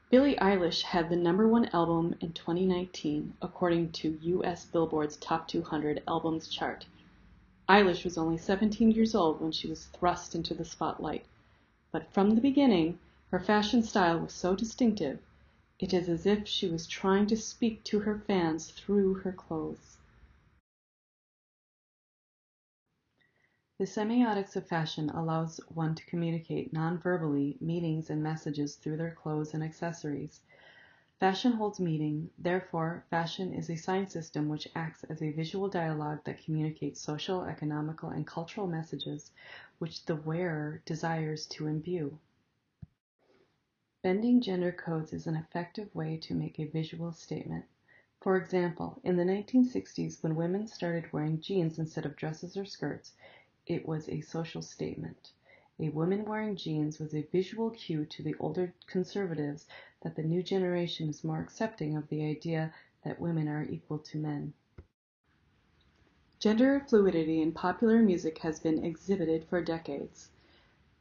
Billie Eilish had the #1 album in 2019, according to US Billboard's Top 200 Albums chart. Eilish was only 17 years old when she was thrust into the spotlight, but from the beginning, her fashion style was so distinctive, it is as if she was trying to speak to her fans through her clothes. The semiotics of fashion allows one to communicate non-verbally meanings and messages through their clothes and accessories. Fashion holds meaning, therefore, fashion is a sign system which acts as a visual dialogue that communicates social, economical, and cultural messages which the wearer desires to imbue. Bending gender codes is an effective way to make a visual statement. For example, in the 1960s, when women started wearing jeans instead of dresses or skirts, it was a social statement. A woman wearing jeans was a visual cue to the older conservatives that the new generation is more accepting of the idea that women are equal to men. Gender fluidity in popular music has been exhibited for decades.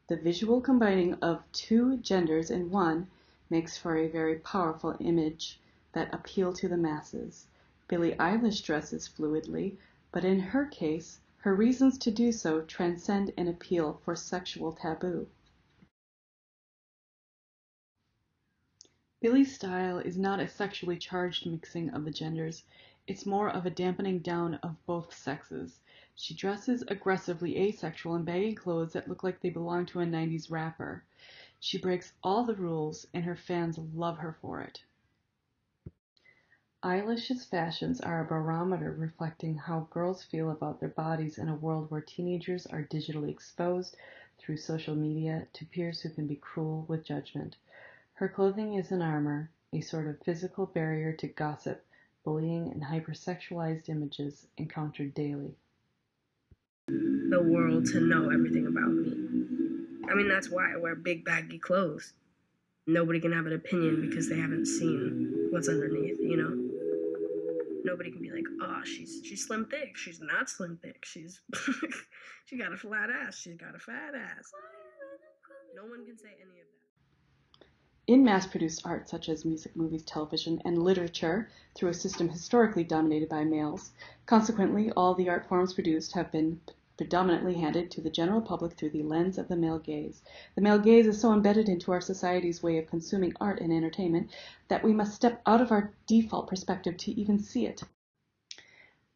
The visual combining of two genders in one makes for a very powerful image that appeal to the masses. Billie Eilish dresses fluidly, but in her case, her reasons to do so transcend an appeal for sexual taboo. Billie's style is not a sexually charged mixing of the genders, it's more of a dampening down of both sexes. She dresses aggressively asexual in baggy clothes that look like they belong to a 90s rapper. She breaks all the rules, and her fans love her for it. Eilish's fashions are a barometer reflecting how girls feel about their bodies in a world where teenagers are digitally exposed through social media to peers who can be cruel with judgment. Her clothing is an armor, a sort of physical barrier to gossip, bullying, and hypersexualized images encountered daily. The world to know everything about me. I mean, that's why I wear big baggy clothes. Nobody can have an opinion because they haven't seen what's underneath, you know? Nobody can be like, oh, she's slim thick. She's not slim thick. She's she got a flat ass. She's got a fat ass. No one can say any of that. In mass-produced art such as music, movies, television, and literature, through a system historically dominated by males, consequently all the art forms produced have been predominantly handed to the general public through the lens of the male gaze. The male gaze is so embedded into our society's way of consuming art and entertainment that we must step out of our default perspective to even see it.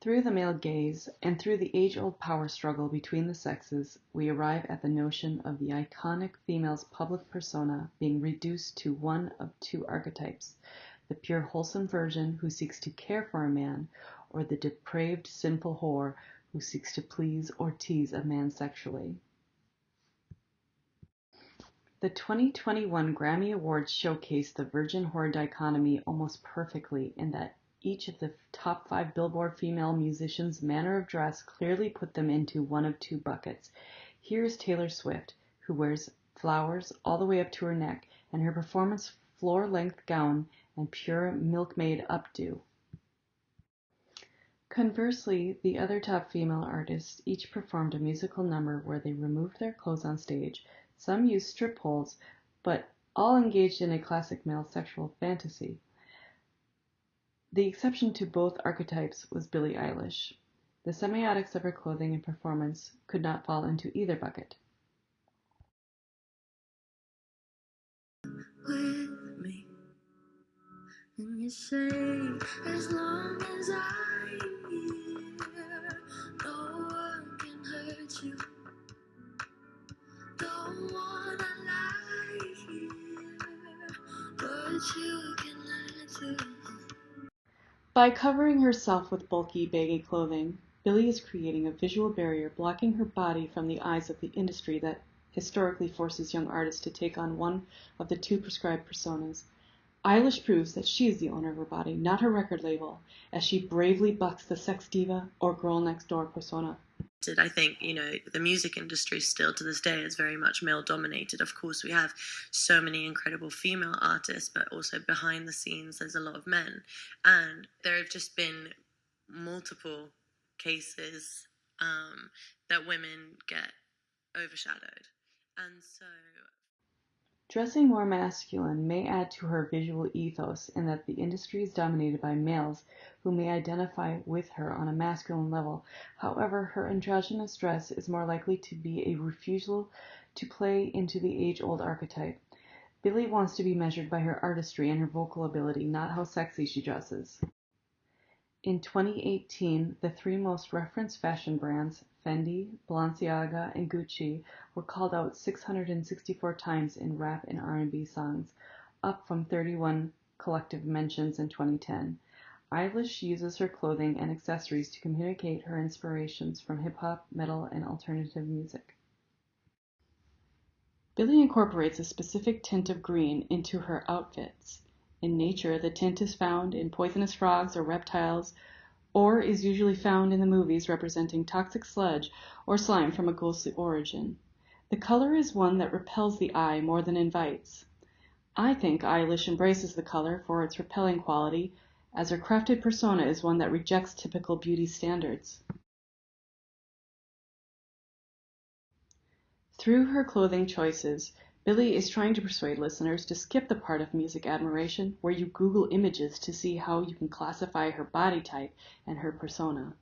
Through the male gaze, and through the age-old power struggle between the sexes, we arrive at the notion of the iconic female's public persona being reduced to one of two archetypes: the pure wholesome virgin who seeks to care for a man, or the depraved sinful whore who seeks to please or tease a man sexually. The 2021 Grammy Awards showcased the virgin-whore dichotomy almost perfectly in that each of the top 5 Billboard female musicians' manner of dress clearly put them into one of two buckets. Here's Taylor Swift, who wears flowers all the way up to her neck, and her performance floor-length gown and pure milkmaid updo. Conversely, the other top female artists each performed a musical number where they removed their clothes on stage. Some used strip poles, but all engaged in a classic male sexual fantasy. The exception to both archetypes was Billie Eilish. The semiotics of her clothing and performance could not fall into either bucket. With me, and you say, as long as I'm here, no one can hurt you. Don't wanna lie here, but you can lie to. By covering herself with bulky, baggy clothing, Billie is creating a visual barrier blocking her body from the eyes of the industry that historically forces young artists to take on one of the two prescribed personas. Eilish proves that she is the owner of her body, not her record label, as she bravely bucks the sex diva or girl next door persona. I think, the music industry still to this day is very much male dominated. Of course, we have so many incredible female artists, but also behind the scenes, there's a lot of men. And there have just been multiple cases that women get overshadowed. And so Dressing more masculine may add to her visual ethos in that the industry is dominated by males who may identify with her on a masculine level. However, her androgynous dress is more likely to be a refusal to play into the age-old archetype. Billie wants to be measured by her artistry and her vocal ability, not how sexy she dresses. In 2018, the three most referenced fashion brands, Fendi, Balenciaga, and Gucci, were called out 664 times in rap and R&B songs, up from 31 collective mentions in 2010. Eilish uses her clothing and accessories to communicate her inspirations from hip-hop, metal, and alternative music. Billie incorporates a specific tint of green into her outfits. In nature, the tint is found in poisonous frogs or reptiles, or is usually found in the movies representing toxic sludge or slime from a ghostly origin. The color is one that repels the eye more than invites. I think Eilish embraces the color for its repelling quality, as her crafted persona is one that rejects typical beauty standards. Through her clothing choices, Billie is trying to persuade listeners to skip the part of music admiration where you Google images to see how you can classify her body type and her persona.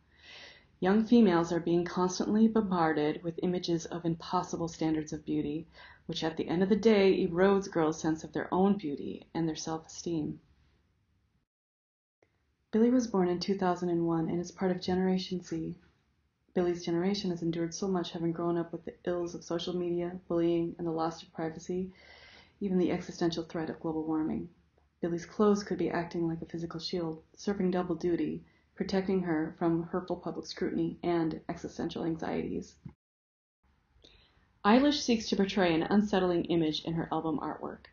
Young females are being constantly bombarded with images of impossible standards of beauty, which at the end of the day erodes girls' sense of their own beauty and their self-esteem. Billie was born in 2001 and is part of Generation Z. Billie's generation has endured so much, having grown up with the ills of social media, bullying, and the loss of privacy, even the existential threat of global warming. Billie's clothes could be acting like a physical shield, serving double duty, protecting her from hurtful public scrutiny and existential anxieties. Eilish seeks to portray an unsettling image in her album artwork.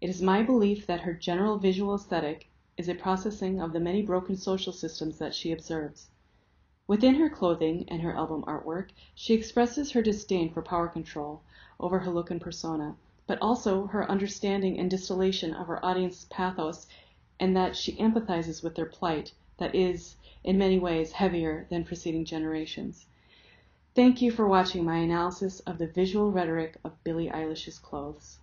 It is my belief that her general visual aesthetic is a processing of the many broken social systems that she observes. Within her clothing and her album artwork, she expresses her disdain for power control over her look and persona, but also her understanding and distillation of her audience's pathos, and that she empathizes with their plight that is, in many ways, heavier than preceding generations. Thank you for watching my analysis of the visual rhetoric of Billie Eilish's clothes.